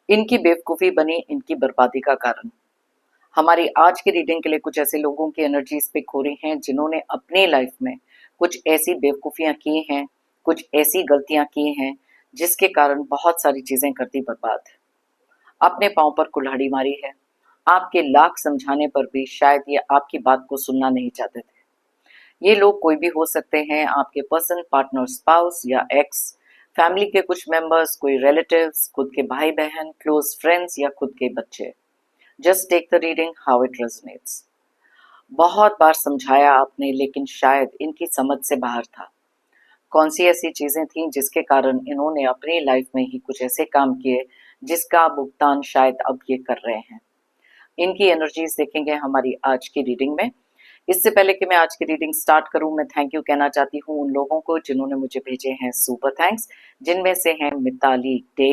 इनकी बेवकूफ़ी बनी इनकी बर्बादी का कारण। हमारी आज की रीडिंग के लिए कुछ ऐसे लोगों की एनर्जीज पिक हो रही हैं जिन्होंने अपनी लाइफ में कुछ ऐसी बेवकूफ़ियाँ की हैं, कुछ ऐसी गलतियाँ की हैं जिसके कारण बहुत सारी चीज़ें कर दी बर्बाद। अपने पाँव पर कुल्हाड़ी मारी है। आपके लाख समझाने पर भी शायद ये आपकी बात को सुनना नहीं चाहते थे। ये लोग कोई भी हो सकते हैं, आपके पर्सन, पार्टनर, स्पाउस या एक्स, फैमिली के कुछ मेंबर्स, कोई रिलेटिव्स, खुद के भाई बहन, क्लोज फ्रेंड्स या खुद के बच्चे। Just take the reading how it resonates. बहुत बार समझाया आपने लेकिन शायद इनकी समझ से बाहर था। कौन सी ऐसी चीजें थीं जिसके कारण इन्होंने अपनी लाइफ में ही कुछ ऐसे काम किए जिसका भुगतान शायद अब ये कर रहे हैं। इनकी एनर्जीज देखेंगे हमारी आज की रीडिंग में। इससे पहले कि मैं आज की रीडिंग स्टार्ट करूं, मैं थैंक यू कहना चाहती हूं उन लोगों को जिन्होंने मुझे भेजे हैं सुपर थैंक्स, जिनमें से हैं Mitali De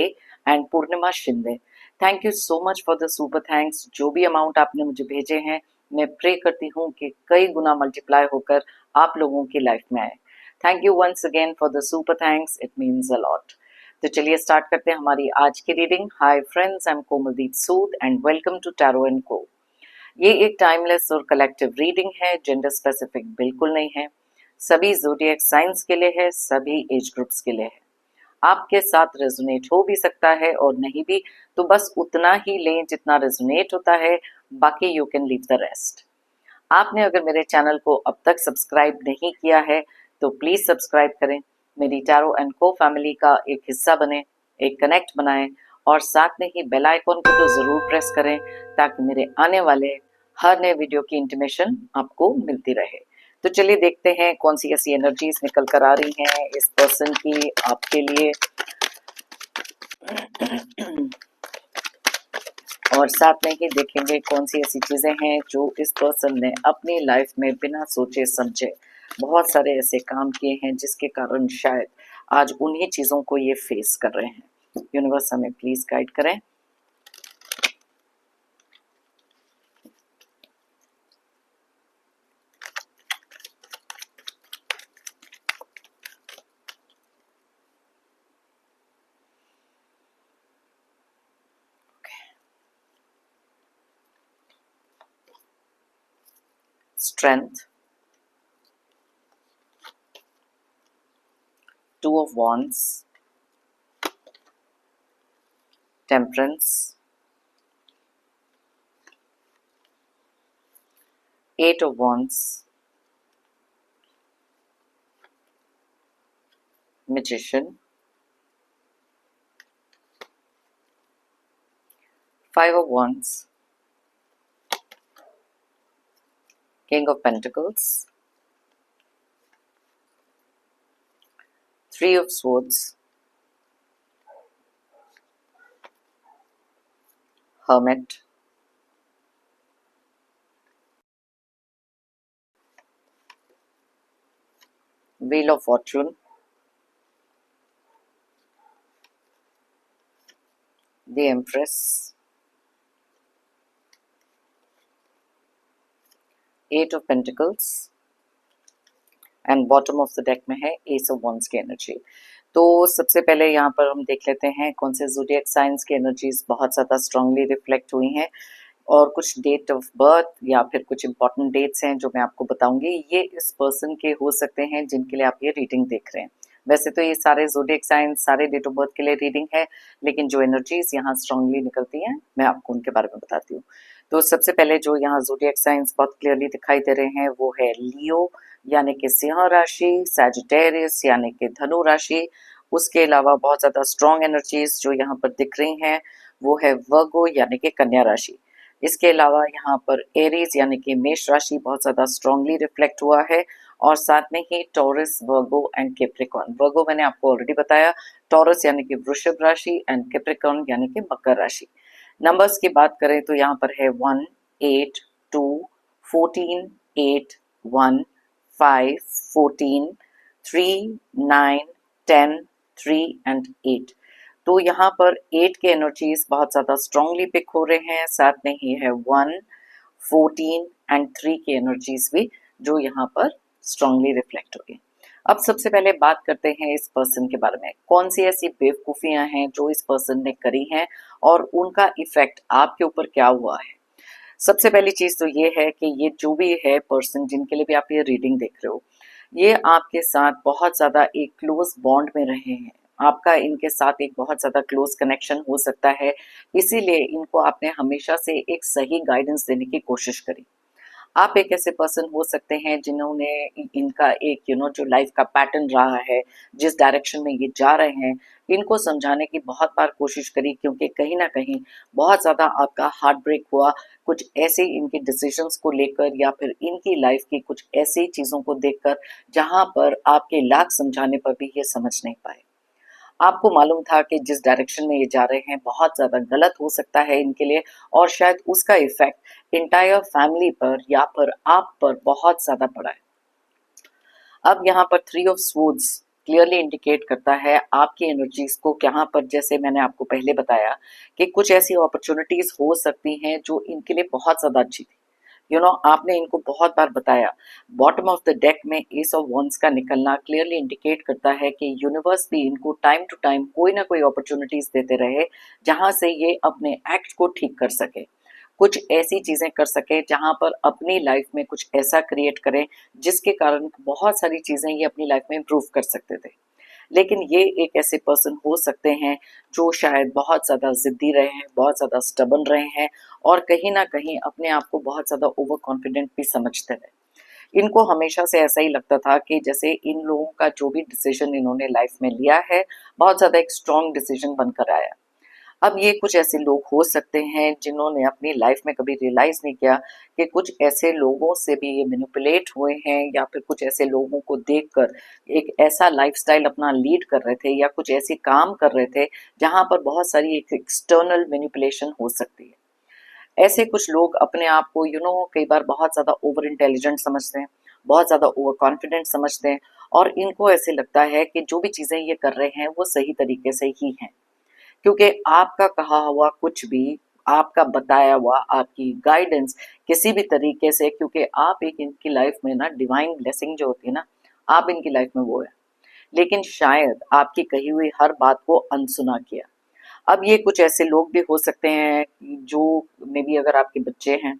and Purnima Shinde. Thank you so much for the super thanks. जो भी अमाउंट आपने मुझे भेजे हैं, मैं प्रे करती हूँ कि कई गुना मल्टीप्लाई होकर आप लोगों की लाइफ में आए। Thank you once again for the super thanks, it means a lot. तो चलिए स्टार्ट करते हैं हमारी आज की reading. Hi friends, I am Komaldeep Sood and welcome to tarot and co. ये एक टाइमलेस और कलेक्टिव रीडिंग है, जेंडर स्पेसिफिक बिल्कुल नहीं है। सभी ज़ोडिएक साइंस के लिए है, सभी एज ग्रुप्स के लिए है। आपके साथ रेजोनेट हो भी सकता है और नहीं भी, तो बस उतना ही लें जितना रेजोनेट होता है, बाकी you can leave the rest. आपने अगर मेरे चैनल को अब तक सब्सक्राइब नहीं किया है तो प्लीज़ सब्सक्राइब करें, मेरी टैरो एंड को फैमिली का एक हिस्सा बने, एक कनेक्ट बनाएं और साथ में ही बेल आइकॉन को तो ज़रूर प्रेस करें ताकि मेरे आने वाले हर नए वीडियो की इंटीमेशन आपको मिलती रहे। तो चलिए देखते हैं कौन सी ऐसी एनर्जीज निकल कर आ रही हैं इस पर्सन की आपके लिए और साथ में ही देखेंगे कौन सी ऐसी चीज़ें हैं जो इस पर्सन ने अपनी लाइफ में बिना सोचे समझे बहुत सारे ऐसे काम किए हैं जिसके कारण शायद आज उन्हीं चीज़ों को ये फेस कर रहे हैं। यूनिवर्स हमें प्लीज गाइड करें। Strength, Two of Wands, Temperance, Eight of Wands, Magician, Five of Wands, King of Pentacles, Three of Swords, Hermit, Wheel of Fortune, the Empress, Eight of Pentacles and bottom of the deck में है S of wands की energy. तो सबसे पहले यहाँ पर हम देख लेते हैं कौन से ज़ोडिएक साइंस की एनर्जीज बहुत ज़्यादा स्ट्रांगली रिफ्लेक्ट हुई हैं और कुछ डेट ऑफ बर्थ या फिर कुछ इंपॉर्टेंट डेट्स हैं जो मैं आपको बताऊंगी। ये इस पर्सन के हो सकते हैं जिनके लिए आप ये रीडिंग देख रहे हैं। वैसे तो ये सारे ज़ोडिएक साइंस, सारे डेट ऑफ बर्थ के लिए रीडिंग है, लेकिन जो एनर्जीज यहाँ स्ट्रांगली निकलती हैं मैं आपको उनके बारे में बताती हूँ। तो सबसे पहले जो यहाँ ज़ोडिएक साइंस बहुत क्लियरली दिखाई दे रहे हैं वो है लियो यानी कि सिंह राशि, सैजिटेरियस यानी कि धनु राशि। उसके अलावा बहुत ज़्यादा स्ट्रॉन्ग एनर्जीज जो यहाँ पर दिख रही हैं वो है वर्गो यानी कि कन्या राशि। इसके अलावा यहाँ पर एरीज यानी कि मेष राशि बहुत ज़्यादा स्ट्रांगली रिफ्लेक्ट हुआ है और साथ में ही टॉरस, वर्गो एंड कैप्रिकॉर्न। वर्गो मैंने आपको ऑलरेडी बताया, टॉरस यानी कि वृषभ राशि एंड कैप्रिकॉर्न यानी कि मकर राशि। नंबर्स की बात करें तो यहाँ पर है 1, 8, 2, 14, 8, 1, 5, 14, 3, 9, 10, 3 एंड 8। तो यहाँ पर 8 के एनर्जीज बहुत ज़्यादा स्ट्रांगली पिक हो रहे हैं, साथ में ही है 1, 14 एंड 3 की एनर्जीज भी जो यहाँ पर स्ट्रांगली रिफ्लेक्ट हो गई। अब सबसे पहले बात करते हैं इस पर्सन के बारे में। कौन सी ऐसी बेवकूफ़ियाँ हैं जो इस पर्सन ने करी हैं और उनका इफेक्ट आपके ऊपर क्या हुआ है। सबसे पहली चीज तो ये है कि ये जो भी है पर्सन जिनके लिए भी आप ये रीडिंग देख रहे हो, ये आपके साथ बहुत ज्यादा एक क्लोज बॉन्ड में रहे हैं, आपका इनके साथ एक बहुत ज्यादा क्लोज कनेक्शन हो सकता है, इसीलिए इनको आपने हमेशा से एक सही गाइडेंस देने की कोशिश करी। आप एक ऐसे पर्सन हो सकते हैं जिन्होंने इनका एक जो लाइफ का पैटर्न रहा है, जिस डायरेक्शन में ये जा रहे हैं, इनको समझाने की बहुत बार कोशिश करी, क्योंकि कहीं ना कहीं बहुत ज़्यादा आपका हार्ट ब्रेक हुआ कुछ ऐसे इनके डिसीजंस को लेकर या फिर इनकी लाइफ की कुछ ऐसी चीज़ों को देखकर, जहां पर आपके लाख समझाने पर भी ये समझ नहीं पाए। आपको मालूम था कि जिस डायरेक्शन में ये जा रहे हैं बहुत ज़्यादा गलत हो सकता है इनके लिए, और शायद उसका इफेक्ट इंटायर फैमिली पर या फिर आप पर बहुत ज़्यादा पड़ा है। अब यहाँ पर three of swords clearly indicate करता है आपकी एनर्जीज को, यहाँ पर जैसे मैंने आपको पहले बताया कि कुछ ऐसी अपॉर्चुनिटीज हो सकती हैं जो इनके लिए बहुत ज़्यादा अच्छी थी। आपने इनको बहुत बार बताया, बॉटम ऑफ द डेक में एस ऑफ वॉन्ड्स का निकलना क्लियरली इंडिकेट करता है कि यूनिवर्स भी इनको टाइम टू टाइम कोई ना कोई अपॉर्चुनिटीज देते रहे, जहां से ये अपने एक्ट को ठीक कर सके, कुछ ऐसी चीजें कर सके जहां पर अपनी लाइफ में कुछ ऐसा क्रिएट करें जिसके कारण बहुत सारी चीजें ये अपनी लाइफ में इम्प्रूव कर सकते थे। लेकिन ये एक ऐसे पर्सन हो सकते हैं जो शायद बहुत ज़्यादा ज़िद्दी रहे हैं, बहुत ज़्यादा स्टबन रहे हैं, और कहीं न कहीं अपने आप को बहुत ज़्यादा ओवर कॉन्फिडेंट भी समझते रहे। इनको हमेशा से ऐसा ही लगता था कि जैसे इन लोगों का जो भी डिसीजन इन्होंने लाइफ में लिया है, बहुत ज़्यादा एक स्ट्रॉन्ग डिसीजन बनकर आया। अब ये कुछ ऐसे लोग हो सकते हैं जिन्होंने अपनी लाइफ में कभी रियलाइज नहीं किया कि कुछ ऐसे लोगों से भी ये मैनिपुलेट हुए हैं, या फिर कुछ ऐसे लोगों को देखकर एक ऐसा लाइफस्टाइल अपना लीड कर रहे थे, या कुछ ऐसे काम कर रहे थे जहां पर बहुत सारी एक एक्सटर्नल मैनिपुलेशन हो सकती है। ऐसे कुछ लोग अपने आप को कई बार बहुत ज्यादा ओवर इंटेलिजेंट समझते हैं, बहुत ज्यादा ओवर कॉन्फिडेंट समझते हैं, और इनको ऐसे लगता है कि जो भी चीजें ये कर रहे हैं वो सही तरीके से ही हैं, क्योंकि आपका कहा हुआ कुछ भी, आपका बताया हुआ, आपकी गाइडेंस किसी भी तरीके से, क्योंकि आप एक इनकी लाइफ में ना डिवाइन ब्लेसिंग जो होती है ना, आप इनकी लाइफ में वो है, लेकिन शायद आपकी कही हुई हर बात को अनसुना किया। अब ये कुछ ऐसे लोग भी हो सकते हैं जो मे बी अगर आपके बच्चे हैं,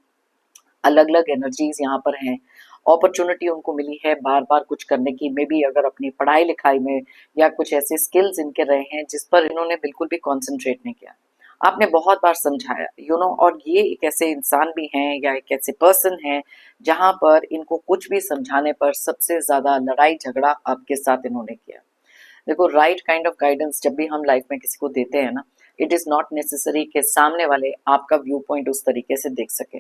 अलग अलग एनर्जीज यहाँ पर हैं, अपॉर्चुनिटी उनको मिली है बार बार कुछ करने की, मे बी अगर अपनी पढ़ाई लिखाई में, या कुछ ऐसे स्किल्स इनके रहे हैं जिस पर इन्होंने बिल्कुल भी कॉन्सेंट्रेट नहीं किया। आपने बहुत बार समझाया, और ये एक ऐसे इंसान भी हैं या एक ऐसे पर्सन हैं जहां पर इनको कुछ भी समझाने पर सबसे ज्यादा लड़ाई झगड़ा आपके साथ इन्होंने किया। देखो, राइट काइंड ऑफ गाइडेंस जब भी हम लाइफ में किसी को देते हैं ना, इट इज नॉट नेसेसरी कि सामने वाले आपका व्यू पॉइंट उस तरीके से देख सके।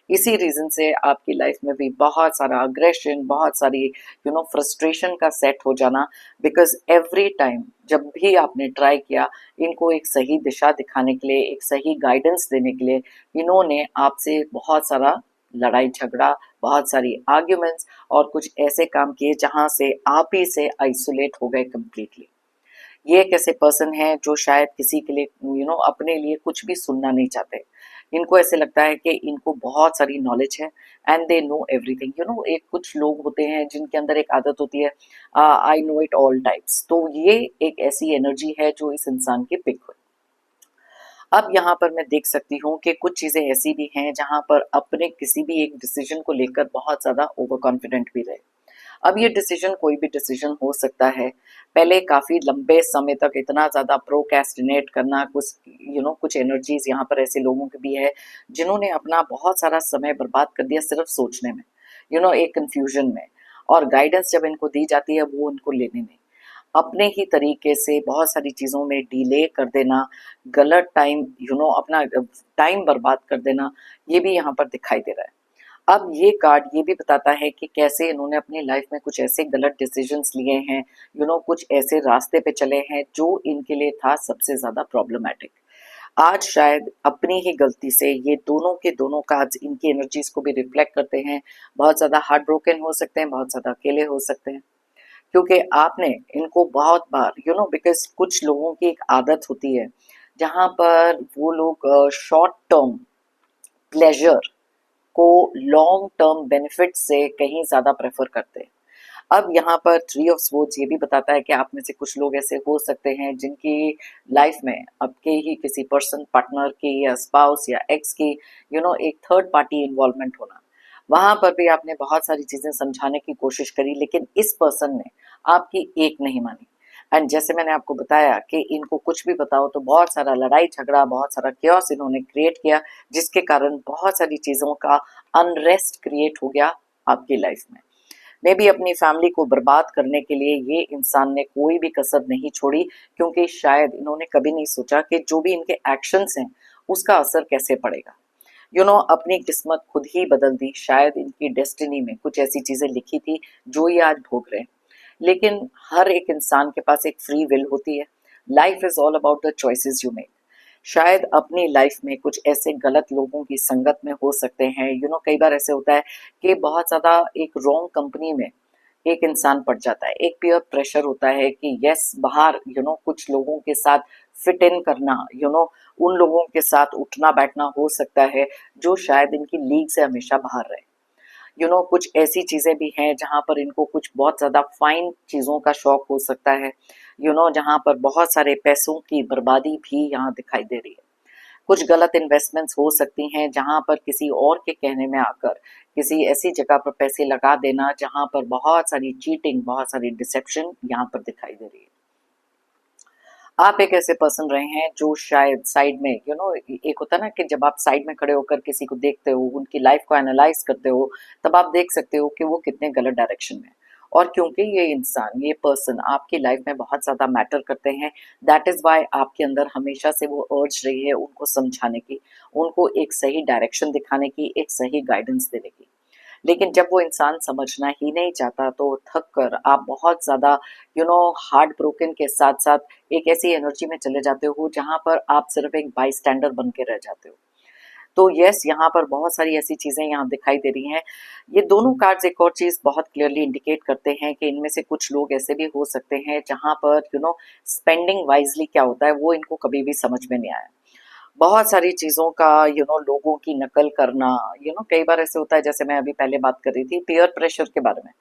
इसी रीजन से आपकी लाइफ में भी बहुत सारा अग्रेशन, बहुत सारी फ्रस्ट्रेशन का सेट हो जाना, बिकॉज एवरी टाइम जब भी आपने ट्राई किया इनको एक सही दिशा दिखाने के लिए, एक सही गाइडेंस देने के लिए, इन्होंने आपसे बहुत सारा लड़ाई झगड़ा, बहुत सारी आर्ग्यूमेंट्स, और कुछ ऐसे काम किए जहां से आप ही से आइसोलेट हो गए कम्प्लीटली। ये एक ऐसे पर्सन है जो शायद किसी के लिए अपने लिए कुछ भी सुनना नहीं चाहते। इनको ऐसे लगता है कि इनको बहुत सारी नॉलेज है एंड दे नो एवरीथिंग। एक कुछ लोग होते हैं जिनके अंदर एक आदत होती है, I know it all types. तो ये एक ऐसी एनर्जी है जो इस इंसान की पिक हुई। अब यहाँ पर मैं देख सकती हूँ कि कुछ चीजें ऐसी भी हैं जहां पर अपने किसी भी एक डिसीजन को लेकर बहुत ज्यादा ओवर कॉन्फिडेंट भी रहे। अब ये डिसीजन कोई भी डिसीजन हो सकता है। पहले काफी लंबे समय तक इतना ज्यादा प्रोक्रेस्टिनेट करना, कुछ कुछ एनर्जीज यहाँ पर ऐसे लोगों की भी है जिन्होंने अपना बहुत सारा समय बर्बाद कर दिया सिर्फ सोचने में, एक कंफ्यूजन में, और गाइडेंस जब इनको दी जाती है वो उनको लेने में अपने ही तरीके से बहुत सारी चीज़ों में डिले कर देना, गलत टाइम अपना टाइम बर्बाद कर देना, ये भी यहाँ पर दिखाई दे रहा है। अब ये कार्ड ये भी बताता है कि कैसे इन्होंने अपनी लाइफ में कुछ ऐसे गलत डिसीजंस लिए हैं, कुछ ऐसे रास्ते पे चले हैं जो इनके लिए था सबसे ज़्यादा प्रॉब्लमैटिक। आज शायद अपनी ही गलती से ये दोनों के दोनों कार्ड्स इनकी एनर्जीज को भी रिफ्लेक्ट करते हैं। बहुत ज़्यादा हार्ट ब्रोकन हो सकते हैं, बहुत ज़्यादा अकेले हो सकते हैं, क्योंकि आपने इनको बहुत बार बिकॉज कुछ लोगों की एक आदत होती है जहां पर वो लोग शॉर्ट टर्म प्लेजर को लॉन्ग टर्म बेनिफिट से कहीं ज्यादा प्रेफर करते हैं। अब यहाँ पर थ्री ऑफ स्वॉर्ड्स ये भी बताता है कि आप में से कुछ लोग ऐसे हो सकते हैं जिनकी लाइफ में आपके ही किसी पर्सन, पार्टनर की या स्पाउस या एक्स की एक थर्ड पार्टी इन्वॉल्वमेंट होना। वहां पर भी आपने बहुत सारी चीजें समझाने की कोशिश करी, लेकिन इस पर्सन ने आपकी एक नहीं मानी। एंड जैसे मैंने आपको बताया कि इनको कुछ भी बताओ तो बहुत सारा लड़ाई झगड़ा, बहुत सारा क्योस इन्होंने क्रिएट किया, जिसके कारण बहुत सारी चीजों का अनरेस्ट क्रिएट हो गया आपकी लाइफ में। मे भी अपनी फैमिली को बर्बाद करने के लिए ये इंसान ने कोई भी कसर नहीं छोड़ी, क्योंकि शायद इन्होंने कभी नहीं सोचा कि जो भी इनके एक्शंस हैं उसका असर कैसे पड़ेगा। अपनी किस्मत खुद ही बदल दी। शायद इनकी डेस्टिनी में कुछ ऐसी चीजें लिखी थी जो ये आज भोग रहे हैं। लेकिन हर एक इंसान के पास एक फ्री विल होती है। Life is all about the choices you make. शायद अपनी लाइफ में कुछ ऐसे गलत लोगों की संगत में हो सकते हैं। कई बार ऐसे होता है कि बहुत ज्यादा एक रॉन्ग कंपनी में एक इंसान पड़ जाता है। एक पीयर प्रेशर होता है कि यस बाहर कुछ लोगों के साथ फिट इन करना, उन लोगों के साथ उठना बैठना हो सकता है जो शायद इनकी लीग से हमेशा बाहर रहे। कुछ ऐसी चीजें भी हैं जहां पर इनको कुछ बहुत ज्यादा फाइन चीजों का शौक हो सकता है। जहां पर बहुत सारे पैसों की बर्बादी भी यहाँ दिखाई दे रही है। कुछ गलत इन्वेस्टमेंट्स हो सकती हैं जहां पर किसी और के कहने में आकर किसी ऐसी जगह पर पैसे लगा देना जहां पर बहुत सारी चीटिंग, बहुत सारी डिसेप्शन यहाँ पर दिखाई दे रही है। आप एक ऐसे पर्सन रहे हैं जो शायद साइड में एक होता है ना कि जब आप साइड में खड़े होकर किसी को देखते हो, उनकी लाइफ को एनालाइज करते हो, तब आप देख सकते हो कि वो कितने गलत डायरेक्शन में है। और क्योंकि ये इंसान, ये पर्सन आपकी लाइफ में बहुत ज्यादा मैटर करते हैं, दैट इज वाई आपके अंदर हमेशा से वो अर्ज रही है उनको समझाने की, उनको एक सही डायरेक्शन दिखाने की, एक सही गाइडेंस देने की। लेकिन जब वो इंसान समझना ही नहीं चाहता तो थक कर आप बहुत ज़्यादा हार्ट ब्रोकन के साथ साथ एक ऐसी एनर्जी में चले जाते हो जहाँ पर आप सिर्फ एक बाई स्टैंडर बन के रह जाते हो। तो यस, यहाँ पर बहुत सारी ऐसी चीज़ें यहाँ दिखाई दे रही हैं। ये दोनों कार्ड्स एक और चीज़ बहुत क्लियरली इंडिकेट करते हैं कि इनमें से कुछ लोग ऐसे भी हो सकते हैं जहाँ पर स्पेंडिंग वाइजली क्या होता है वो इनको कभी भी समझ में नहीं आया। बहुत सारी चीज़ों का लोगों की नकल करना। कई बार ऐसे होता है, जैसे मैं अभी पहले बात कर रही थी पीयर प्रेशर के बारे में,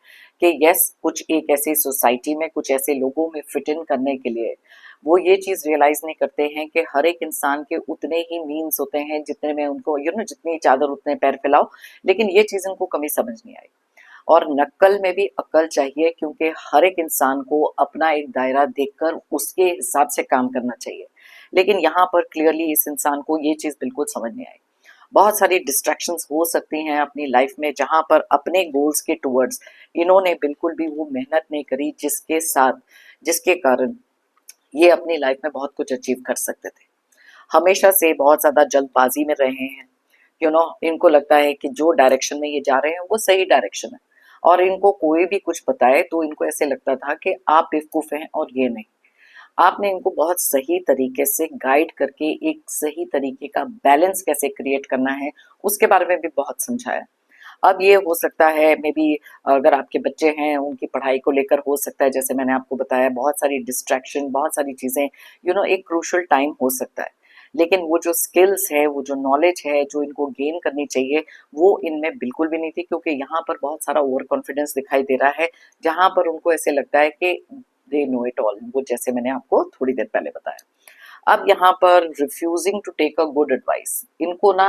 कि यस कुछ एक ऐसी सोसाइटी में कुछ ऐसे लोगों में फिट इन करने के लिए वो ये चीज़ रियलाइज नहीं करते हैं कि हर एक इंसान के उतने ही मीन्स होते हैं जितने में उनको जितनी चादर उतने पैर फैलाओ। लेकिन ये चीज़ उनको कभी समझ नहीं आई। और नक्कल में भी अक्ल चाहिए, क्योंकि हर एक इंसान को अपना एक दायरा देखकर उसके हिसाब से काम करना चाहिए। लेकिन यहाँ पर क्लियरली इस इंसान को ये चीज़ बिल्कुल समझ नहीं आई। बहुत सारी डिस्ट्रैक्शंस हो सकती हैं अपनी लाइफ में जहाँ पर अपने गोल्स के टुवर्ड्स इन्होंने बिल्कुल भी वो मेहनत नहीं करी जिसके कारण ये अपनी लाइफ में बहुत कुछ अचीव कर सकते थे। हमेशा से बहुत ज़्यादा जल्दबाजी में रहे हैं। इनको लगता है कि जो डायरेक्शन में ये जा रहे हैं वो सही डायरेक्शन है, और इनको कोई भी कुछ बताए तो इनको ऐसे लगता था कि आप बेवकूफ़ हैं और ये नहीं। आपने इनको बहुत सही तरीके से गाइड करके एक सही तरीके का बैलेंस कैसे क्रिएट करना है उसके बारे में भी बहुत समझाया। अब ये हो सकता है मे बी अगर आपके बच्चे हैं उनकी पढ़ाई को लेकर हो सकता है, जैसे मैंने आपको बताया बहुत सारी डिस्ट्रैक्शन, बहुत सारी चीज़ें, एक क्रूशल टाइम हो सकता है। लेकिन वो जो स्किल्स है, वो जो नॉलेज है जो इनको गेन करनी चाहिए, वो इनमें बिल्कुल भी नहीं थी, क्योंकि यहाँ पर बहुत सारा ओवर कॉन्फिडेंस दिखाई दे रहा है जहाँ पर उनको ऐसे लगता है कि दे नो इट ऑल, वो जैसे मैंने आपको थोड़ी देर पहले बताया। अब यहाँ पर refusing to take a good advice, इनको ना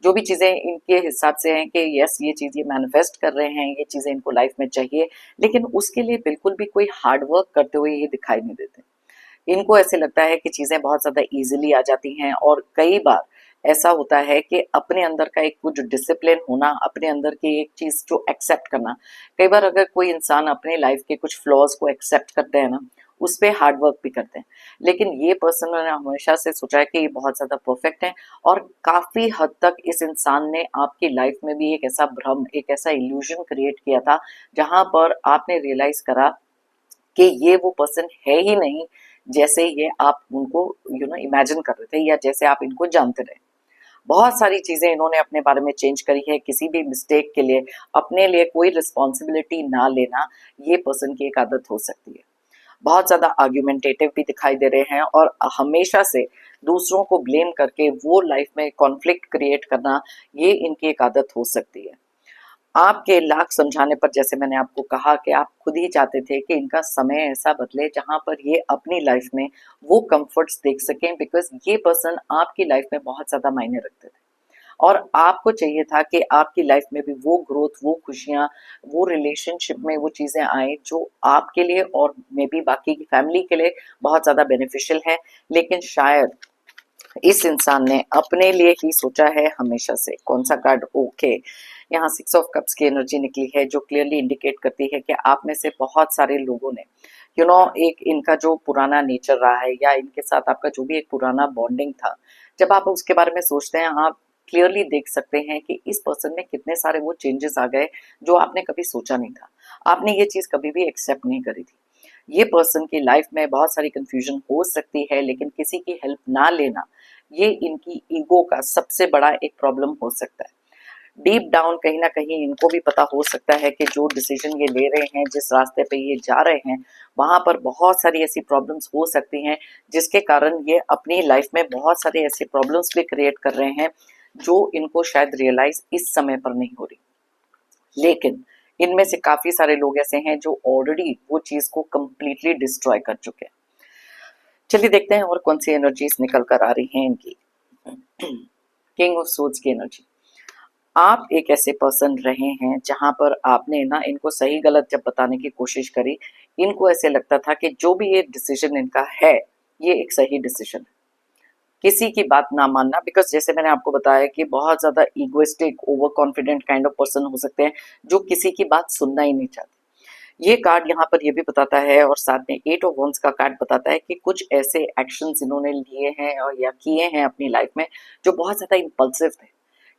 जो भी चीज़ें इनके हिसाब से हैं कि यस ये चीज़ ये मैनिफेस्ट कर रहे हैं, ये चीज़ें इनको लाइफ में चाहिए, लेकिन उसके लिए बिल्कुल भी कोई हार्ड वर्क करते हुए ये दिखाई नहीं देते। इनको ऐसे लगता है कि चीज़ें बहुत ज़्यादा ईजिली आ जाती हैं, और कई बार ऐसा होता है कि अपने अंदर का एक कुछ डिसिप्लिन होना, अपने अंदर की एक चीज़ जो एक्सेप्ट करना, कई बार अगर कोई इंसान अपने लाइफ के कुछ फ्लॉज को एक्सेप्ट करते हैं ना, उस पे हार्ड वर्क भी करते हैं। लेकिन ये पर्सन ने हमेशा से सोचा है कि ये बहुत ज़्यादा परफेक्ट है, और काफ़ी हद तक इस इंसान ने आपकी लाइफ में भी एक ऐसा भ्रम, एक ऐसा इल्यूजन क्रिएट किया था जहाँ पर आपने रियलाइज करा कि ये वो पर्सन है ही नहीं जैसे ये आप उनको इमेजिन कर रहे थे, या जैसे आप इनको जानते रहे। बहुत सारी चीजें इन्होंने अपने बारे में चेंज करी है। किसी भी मिस्टेक के लिए अपने लिए कोई रिस्पॉन्सिबिलिटी ना लेना, ये पर्सन की एक आदत हो सकती है। बहुत ज्यादा आर्ग्यूमेंटेटिव भी दिखाई दे रहे हैं, और हमेशा से दूसरों को ब्लेम करके वो लाइफ में कॉन्फ्लिक्ट क्रिएट करना, ये इनकी एक आदत हो सकती है। आपके लाख समझाने पर, जैसे मैंने आपको कहा कि आप खुद ही चाहते थे कि इनका समय ऐसा बदले जहां पर ये अपनी लाइफ में वो कंफर्ट्स देख सकें, बिकॉज ये पर्सन आपकी लाइफ में बहुत ज्यादा मायने रखते थे और आपको चाहिए था कि आपकी लाइफ में भी वो ग्रोथ, वो खुशियां, वो रिलेशनशिप में वो चीजें आए जो आपके लिए और मे बी बाकी की फैमिली के लिए बहुत ज्यादा बेनिफिशियल है। लेकिन शायद इस इंसान ने अपने लिए ही सोचा है हमेशा से। कौन सा कार्ड? ओके, यहाँ 6 ऑफ कप्स की एनर्जी निकली है जो क्लियरली इंडिकेट करती है कि आप में से बहुत सारे लोगों ने एक इनका जो पुराना नेचर रहा है या इनके साथ आपका जो भी एक पुराना बॉन्डिंग था, जब आप उसके बारे में सोचते हैं, आप क्लियरली देख सकते हैं कि इस पर्सन में कितने सारे वो चेंजेस आ गए जो आपने कभी सोचा नहीं था। आपने ये चीज कभी भी एक्सेप्ट नहीं करी थी। ये पर्सन की लाइफ में बहुत सारी कंफ्यूजन हो सकती है, लेकिन किसी की हेल्प ना लेना, ये इनकी ईगो का सबसे बड़ा एक प्रॉब्लम हो सकता है। डीप डाउन कहीं ना कहीं इनको भी पता हो सकता है कि जो डिसीजन ये ले रहे हैं, जिस रास्ते पे ये जा रहे हैं, वहां पर बहुत सारी ऐसी प्रॉब्लम्स हो सकती हैं जिसके कारण ये अपनी लाइफ में बहुत सारे ऐसे प्रॉब्लम्स भी क्रिएट कर रहे हैं जो इनको शायद रियलाइज इस समय पर नहीं हो रही। लेकिन इनमें से काफी सारे लोग ऐसे हैं जो ऑलरेडी वो चीज को कंप्लीटली डिस्ट्रॉय कर चुके हैं। चलिए देखते हैं और कौन सी एनर्जीज निकल कर आ रही हैं इनकी। किंग ऑफ सोर्ड्स की एनर्जी। आप एक ऐसे पर्सन रहे हैं जहां पर आपने ना इनको सही गलत जब बताने की कोशिश करी, इनको ऐसे लगता था कि जो भी ये डिसीजन इनका है, ये एक सही डिसीजन है। किसी की बात ना मानना, बिकॉज जैसे मैंने आपको बताया कि बहुत ज्यादा egoistic, over confident kind of person हो सकते हैं जो किसी की बात सुनना ही नहीं चाहते। ये कार्ड यहाँ पर ये भी बताता है और साथ में 8 ऑफ वंस का कार्ड बताता है कि कुछ ऐसे एक्शंस इन्होंने लिए हैं और या किए हैं अपनी लाइफ में जो बहुत ज्यादा इम्पल्सिव थे।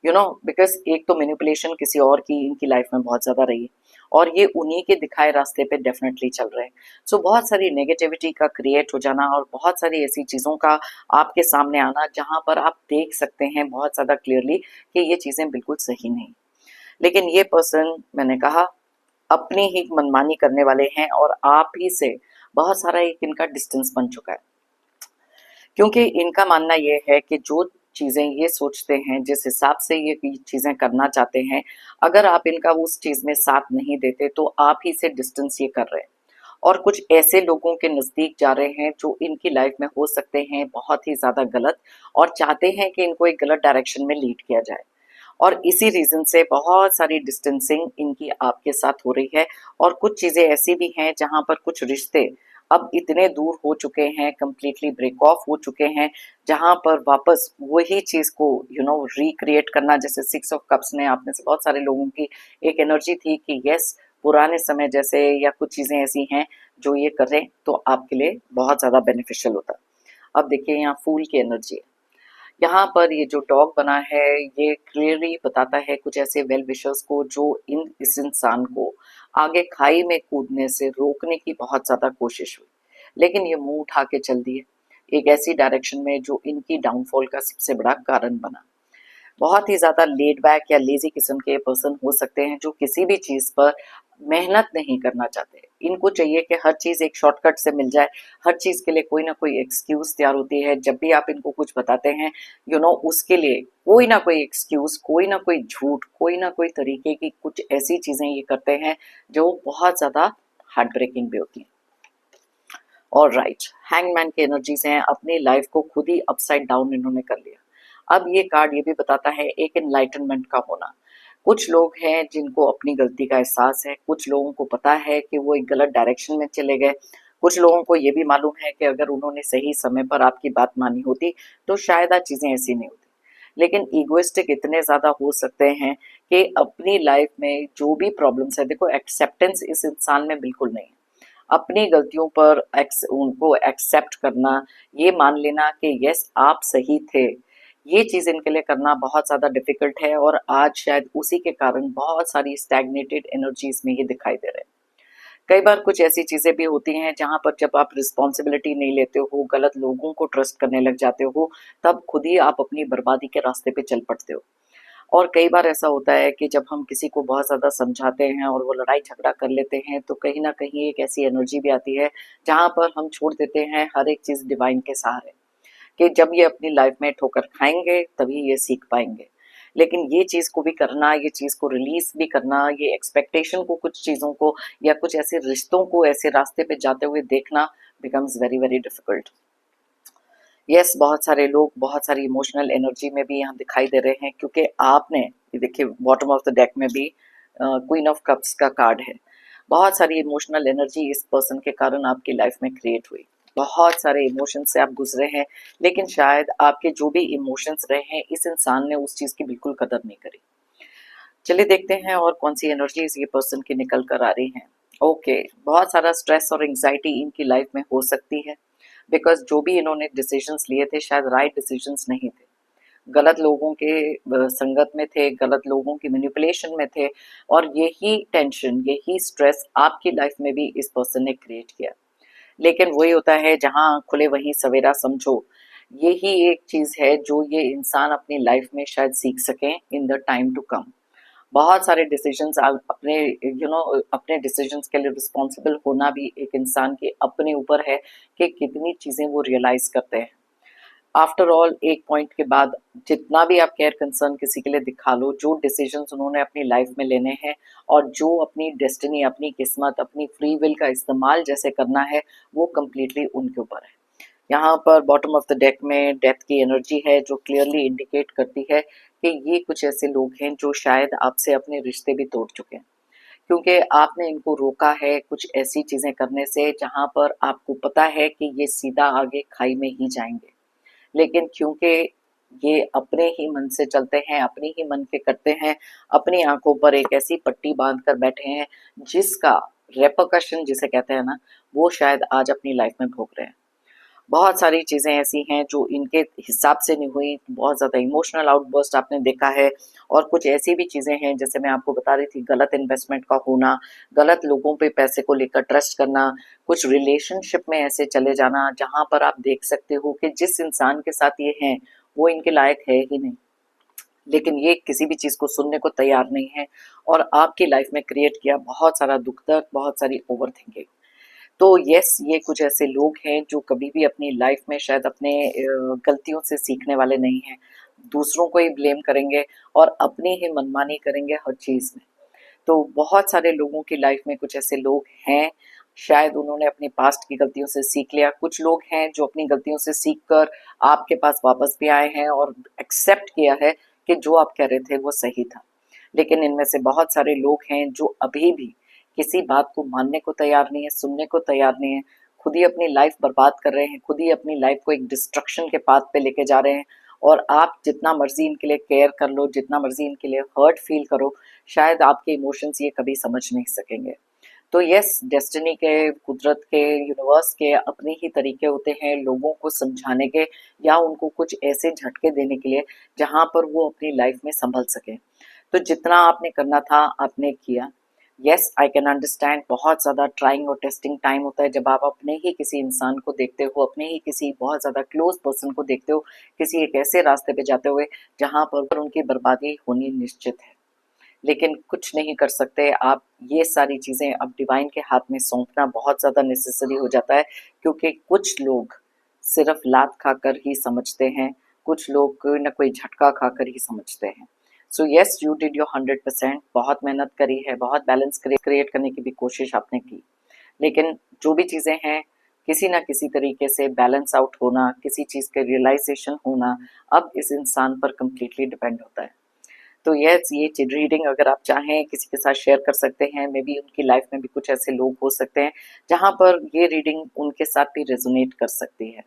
बिकॉज एक तो मैनिपुलेशन किसी और की इनकी लाइफ में बहुत ज्यादा रही है और ये उन्हीं के दिखाए रास्ते पे डेफिनेटली चल रहे हैं। सो बहुत सारी नेगेटिविटी का क्रिएट हो जाना और बहुत सारी ऐसी चीजों का आपके सामने आना जहां पर आप देख सकते हैं बहुत ज्यादा क्लियरली कि ये चीजें बिल्कुल सही नहीं। लेकिन ये पर्सन, मैंने कहा, अपनी ही मनमानी करने वाले हैं और आप ही से बहुत सारा एक इनका डिस्टेंस बन चुका है, क्योंकि इनका मानना ये है कि जो चीजें ये सोचते हैं, जिस हिसाब से ये चीजें करना चाहते हैं, अगर आप इनका उस चीज में साथ नहीं देते तो आप ही से डिस्टेंस ये कर रहे हैं और कुछ ऐसे लोगों के नजदीक जा रहे हैं जो इनकी लाइफ में हो सकते हैं बहुत ही ज्यादा गलत और चाहते हैं कि इनको एक गलत डायरेक्शन में लीड किया जाए। और इसी रीजन से बहुत सारी डिस्टेंसिंग इनकी आपके साथ हो रही है और कुछ चीजें ऐसी भी हैं जहां पर कुछ रिश्ते अब इतने दूर हो चुके हैं, कंप्लीटली ब्रेक ऑफ हो चुके हैं, जहां पर वापस वही चीज को रिक्रिएट करना, जैसे 6 ऑफ कप्स ने आप में से बहुत सारे लोगों की एक एनर्जी थी कि यस, पुराने समय जैसे या कुछ चीजें ऐसी हैं जो ये करें तो आपके लिए बहुत ज्यादा बेनिफिशियल होता। अब देखिए यहाँ फूल की एनर्जी है। यहाँ पर ये जो डॉग बना है ये क्लियरली बताता है कुछ ऐसे वेल विशर्स को जो इस इंसान को आगे खाई में कूदने से रोकने की बहुत ज्यादा कोशिश हुई, लेकिन ये मुंह उठा के चल दिए एक ऐसी डायरेक्शन में जो इनकी डाउनफॉल का सबसे बड़ा कारण बना। बहुत ही ज़्यादा लेड बैक या लेज़ी किस्म के पर्सन हो सकते हैं जो किसी भी चीज़ पर मेहनत नहीं करना चाहते। इनको चाहिए कि हर चीज़ एक शॉर्टकट से मिल जाए, हर चीज़ के लिए कोई ना कोई एक्सक्यूज़ तैयार होती है। जब भी आप इनको कुछ बताते हैं, उसके लिए कोई ना कोई एक्सक्यूज़, कोई ना कोई झूठ, कोई ना कोई तरीके की कुछ ऐसी चीज़ें ये करते हैं जो बहुत ज़्यादा हार्ट ब्रेकिंग भी होती हैं। ऑलराइट, हैंगमैन की एनर्जीज़ हैं, अपनी लाइफ को खुद ही अपसाइड डाउन इन्होंने कर लिया। अब ये कार्ड ये भी बताता है एक एनलाइटनमेंट का होना। कुछ लोग हैं जिनको अपनी गलती का एहसास है, कुछ लोगों को पता है कि वो एक गलत डायरेक्शन में चले गए, कुछ लोगों को ये भी मालूम है कि अगर उन्होंने सही समय पर आपकी बात मानी होती तो शायद आज चीजें ऐसी नहीं होती। लेकिन ईगोइस्टिक इतने ज्यादा हो सकते हैं कि अपनी लाइफ में जो भी प्रॉब्लम्स है, देखो एक्सेप्टेंस इस इंसान में बिल्कुल नहीं है। अपनी गलतियों पर उनको एक्सेप्ट करना, ये मान लेना कि यस आप सही थे, ये चीज इनके लिए करना बहुत ज्यादा डिफिकल्ट है और आज शायद उसी के कारण बहुत सारी स्टैग्नेटेड एनर्जीज में ये दिखाई दे रहे हैं। कई बार कुछ ऐसी चीजें भी होती हैं जहां पर जब आप रिस्पॉन्सिबिलिटी नहीं लेते हो, गलत लोगों को ट्रस्ट करने लग जाते हो, तब खुद ही आप अपनी बर्बादी के रास्ते पे चल पड़ते हो। और कई बार ऐसा होता है कि जब हम किसी को बहुत ज़्यादा समझाते हैं और वो लड़ाई झगड़ा कर लेते हैं तो कहीं न कहीं एक ऐसी एनर्जी भी आती है जहाँ पर हम छोड़ देते हैं हर एक चीज़ डिवाइन के सहारे, कि जब ये अपनी लाइफ में ठोकर खाएँगे तभी ये सीख पाएँगे। लेकिन ये चीज़ को भी करना, ये चीज़ को रिलीज़ भी करना, ये एक्सपेक्टेशन को, कुछ चीज़ों को या कुछ ऐसे रिश्तों को ऐसे रास्ते पे जाते हुए देखना becomes very very difficult. Yes, बहुत सारे लोग बहुत सारी इमोशनल एनर्जी में भी यहाँ दिखाई दे रहे हैं, क्योंकि आपने ये देखिए बॉटम ऑफ द डेक में भी क्वीन ऑफ कप्स का कार्ड है। बहुत सारी इमोशनल एनर्जी इस पर्सन के कारण आपकी लाइफ में क्रिएट हुई, बहुत सारे इमोशंस से आप गुजरे हैं, लेकिन शायद आपके जो भी इमोशंस रहे हैं इस इंसान ने उस चीज़ की बिल्कुल कदर नहीं करी। चलिए देखते हैं और कौन सी एनर्जीज ये पर्सन की निकल कर आ रही हैं। ओके, बहुत सारा स्ट्रेस और एंग्जाइटी इनकी लाइफ में हो सकती है, बिकॉज जो भी इन्होंने डिसीजंस लिए थे शायद राइट डिसीजंस नहीं थे, गलत लोगों के संगत में थे, गलत लोगों की मैनिपुलेशन में थे, और यही टेंशन, यही स्ट्रेस आपकी लाइफ में भी इस पर्सन ने क्रिएट किया। लेकिन वही होता है, जहाँ खुले वहीं सवेरा समझो, यही एक चीज है जो ये इंसान अपनी लाइफ में शायद सीख सकें in the time to come. बहुत सारे डिसीजंस आप अपने अपने डिसीजंस के लिए रिस्पॉन्सिबल होना भी एक इंसान के अपने ऊपर है कि कितनी चीज़ें वो रियलाइज करते हैं। आफ्टर ऑल एक पॉइंट के बाद जितना भी आप केयर कंसर्न किसी के लिए दिखा लो, जो डिसीजंस उन्होंने अपनी लाइफ में लेने हैं और जो अपनी डेस्टिनी, अपनी किस्मत, अपनी फ्री विल का इस्तेमाल जैसे करना है, वो कम्प्लीटली उनके ऊपर है। यहाँ पर बॉटम ऑफ द डेक में डेथ की एनर्जी है, जो क्लियरली इंडिकेट करती है कि ये कुछ ऐसे लोग हैं जो शायद आपसे अपने रिश्ते भी तोड़ चुके हैं, क्योंकि आपने इनको रोका है कुछ ऐसी चीज़ें करने से जहाँ पर आपको पता है कि ये सीधा आगे खाई में ही जाएंगे, लेकिन क्योंकि ये अपने ही मन से चलते हैं, अपने ही मन के करते हैं, अपनी आंखों पर एक ऐसी पट्टी बांध कर बैठे हैं जिसका रेपरकशन जिसे कहते हैं ना, वो शायद आज अपनी लाइफ में भोग रहे हैं। बहुत सारी चीज़ें ऐसी हैं जो इनके हिसाब से नहीं हुई, बहुत ज़्यादा इमोशनल आउटबर्स्ट आपने देखा है, और कुछ ऐसी भी चीज़ें हैं जैसे मैं आपको बता रही थी, गलत इन्वेस्टमेंट का होना, गलत लोगों पे पैसे को लेकर ट्रस्ट करना, कुछ रिलेशनशिप में ऐसे चले जाना जहाँ पर आप देख सकते हो कि जिस इंसान के साथ ये हैं वो इनके लायक है ही नहीं, लेकिन ये किसी भी चीज़ को सुनने को तैयार नहीं है, और आपकी लाइफ में क्रिएट किया बहुत सारा दुख दर्द, बहुत सारी ओवर थिंकिंग। तो यस, ये कुछ ऐसे लोग हैं जो कभी भी अपनी लाइफ में शायद अपने गलतियों से सीखने वाले नहीं हैं, दूसरों को ही ब्लेम करेंगे और अपनी ही मनमानी करेंगे हर चीज़ में। तो बहुत सारे लोगों की लाइफ में कुछ ऐसे लोग हैं, शायद उन्होंने अपने पास्ट की गलतियों से सीख लिया। कुछ लोग हैं जो अपनी गलतियों से सीख कर आपके पास वापस भी आए हैं और एक्सेप्ट किया है कि जो आप कह रहे थे वो सही था। लेकिन इनमें से बहुत सारे लोग हैं जो अभी भी किसी बात को मानने को तैयार नहीं है, सुनने को तैयार नहीं है, खुद ही अपनी लाइफ बर्बाद कर रहे हैं, खुद ही अपनी लाइफ को एक डिस्ट्रक्शन के पाथ पे लेके जा रहे हैं। और आप जितना मर्जी इनके लिए केयर कर लो, जितना मर्जी इनके लिए हर्ट फील करो, शायद आपके इमोशंस ये कभी समझ नहीं सकेंगे। तो यस, डेस्टिनी के, कुदरत के, यूनिवर्स के अपने ही तरीके होते हैं लोगों को समझाने के, या उनको कुछ ऐसे झटके देने के लिए जहाँ पर वो अपनी लाइफ में संभल सके। तो जितना आपने करना था आपने किया। यस, आई कैन अंडरस्टैंड, बहुत ज़्यादा ट्राइंग और टेस्टिंग टाइम होता है जब आप अपने ही किसी इंसान को देखते हो, अपने ही किसी बहुत ज़्यादा क्लोज पर्सन को देखते हो, किसी एक ऐसे रास्ते पे जाते हुए जहाँ पर उनकी बर्बादी होनी निश्चित है। लेकिन कुछ नहीं कर सकते आप, ये सारी चीज़ें अब डिवाइन के हाथ में सौंपना बहुत ज़्यादा नेसेसरी हो जाता है, क्योंकि कुछ लोग सिर्फ लात खाकर ही समझते हैं, कुछ लोग कोई ना कोई झटका खाकर ही समझते हैं। So yes, you did your 100%, बहुत मेहनत करी है, बहुत बैलेंस क्रिएट करने की भी कोशिश आपने की, लेकिन जो भी चीज़ें हैं किसी ना किसी तरीके से बैलेंस आउट होना, किसी चीज़ का रियलाइजेशन होना, अब इस इंसान पर कम्प्लीटली डिपेंड होता है। तो यस, ये रीडिंग अगर आप चाहें किसी के साथ शेयर कर सकते हैं, मे बी उनकी लाइफ में भी कुछ ऐसे लोग हो सकते हैं जहाँ पर ये रीडिंग उनके साथ भी रेजोनेट कर सकती है।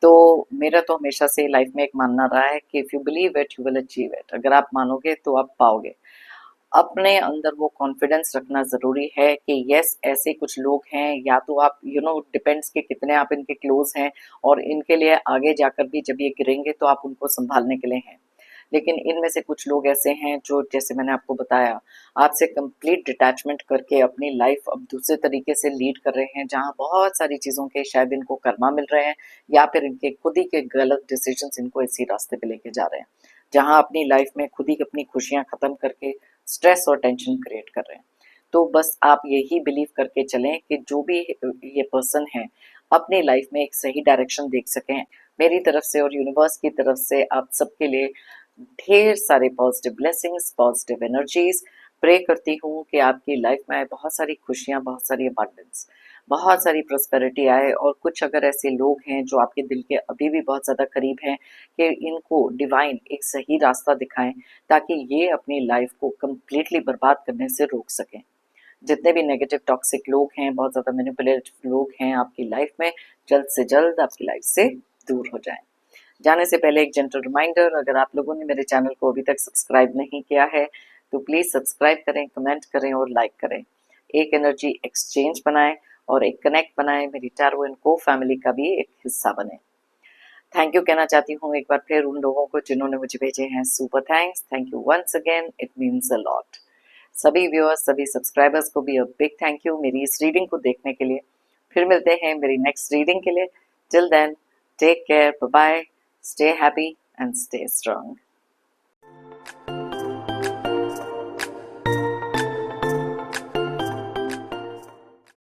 तो मेरा तो हमेशा से लाइफ में एक मानना रहा है कि if you believe it you will achieve it, अगर आप मानोगे तो आप पाओगे। अपने अंदर वो कॉन्फिडेंस रखना ज़रूरी है कि यस, ऐसे कुछ लोग हैं, या तो आप डिपेंड्स कि कितने आप इनके क्लोज हैं, और इनके लिए आगे जाकर भी जब ये गिरेंगे तो आप उनको संभालने के लिए हैं। लेकिन इनमें से कुछ लोग ऐसे हैं जो, जैसे मैंने आपको बताया, आपसे कंप्लीट डिटैचमेंट करके अपनी लाइफ अब दूसरे तरीके से लीड कर रहे हैं, जहाँ बहुत सारी चीज़ों के शायद इनको कर्मा मिल रहे हैं, या फिर इनके खुद ही के गलत डिसीजंस इनको इसी रास्ते पे लेके जा रहे हैं, जहाँ अपनी लाइफ में खुद ही अपनी खुशियाँ ख़त्म करके स्ट्रेस और टेंशन क्रिएट कर रहे हैं। तो बस आप यही बिलीव करके चलें कि जो भी ये पर्सन है अपनी लाइफ में एक सही डायरेक्शन देख सकें। मेरी तरफ से और यूनिवर्स की तरफ से आप सबके लिए ढेर सारे positive blessings, positive energies. Pray करती हूँ कि आपकी लाइफ में आए बहुत सारी खुशियाँ, बहुत सारी अबंडेंस, बहुत सारी प्रॉस्पेरिटी आए। और कुछ अगर ऐसे लोग हैं जो आपके दिल के अभी भी बहुत ज़्यादा करीब हैं, कि इनको डिवाइन एक सही रास्ता दिखाएं ताकि ये अपनी लाइफ को कंप्लीटली बर्बाद करने से रोक सकें। जितने भी नेगेटिव टॉक्सिक लोग हैं, बहुत ज़्यादा मैनिपुलेटिव लोग हैं आपकी लाइफ में, जल्द से जल्द आपकी लाइफ से दूर हो जाएं। जाने से पहले एक जेंटल रिमाइंडर, अगर आप लोगों ने मेरे चैनल को अभी तक सब्सक्राइब नहीं किया है तो प्लीज़ सब्सक्राइब करें, कमेंट करें और लाइक करें। एक एनर्जी एक्सचेंज बनाएं और एक कनेक्ट बनाएं, मेरी टैरो एंड को फैमिली का भी एक हिस्सा बने। थैंक यू कहना चाहती हूँ एक बार फिर उन लोगों को जिन्होंने मुझे भेजे हैं super thanks. Thank you once again, it means a lot. सभी व्यूअर्स, सभी सब्सक्राइबर्स को भी अ बिग थैंक यू मेरी इस रीडिंग को देखने के लिए। फिर मिलते हैं मेरी नेक्स्ट रीडिंग के लिए। Till then, take care, bye bye, stay happy and stay strong.